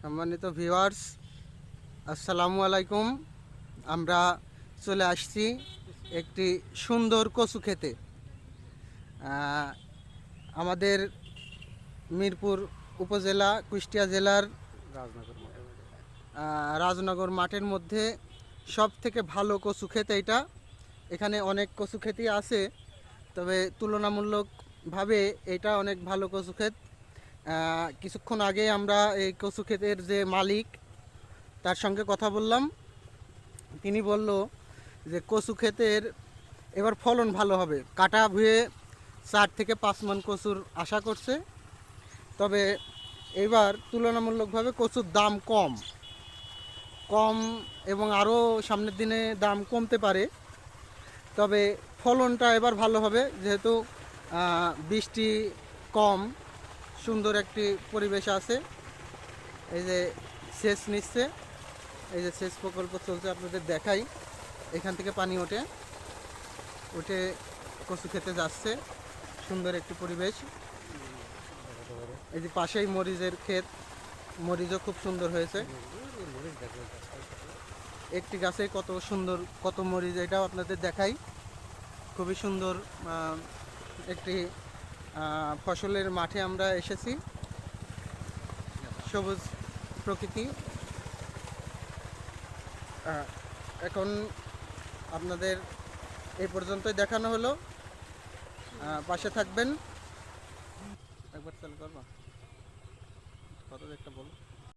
সম্মানিত ভিউয়ার্স, আসসালামু আলাইকুম। আমরা চলে আসছি একটি সুন্দর কচু খেতে। আমাদের মিরপুর উপজেলা কুষ্টিয়া জেলার রাজনগর মাঠের মধ্যে সব থেকে ভালো কচু খেতে এটা। এখানে অনেক কচু খেতই আছে, তবে তুলনামূলকভাবে এটা অনেক ভালো কচু ক্ষেত। কিছুক্ষণ আগে আমরা এই কচু ক্ষেতের যে মালিক তার সঙ্গে কথা বললাম। তিনি বলল যে কচু ক্ষেতের এবার ফলন ভালো হবে, কাটা ভুয়ে 4 থেকে 5 মণ কচুর আশা করছে। তবে এবার তুলনামূলকভাবে কচুর দাম কম এবং আরও সামনের দিনে দাম কমতে পারে। তবে ফলনটা এবার ভালো হবে, যেহেতু বৃষ্টি কম, সুন্দর একটি পরিবেশ আছে। এই যে সেচ নিচ্ছে, এই যে সেচ প্রকল্প চলছে, আপনাদের দেখাই। এখান থেকে পানি উঠে কচু খেতে যাচ্ছে, সুন্দর একটি পরিবেশ। এই যে পাশেই মরিচের ক্ষেত, মরিচও খুব সুন্দর হয়েছে। একটি গাছে কত সুন্দর কত মরিচ, এটাও আপনাদের দেখাই। খুবই সুন্দর একটি ফসলের মাঠে আমরা এসেছি, সবুজ প্রকৃতি। এখন আপনাদের এই পর্যন্তই দেখানো হলো। পাশে থাকবেন। একবার চালু করবা, কত একটা বলো।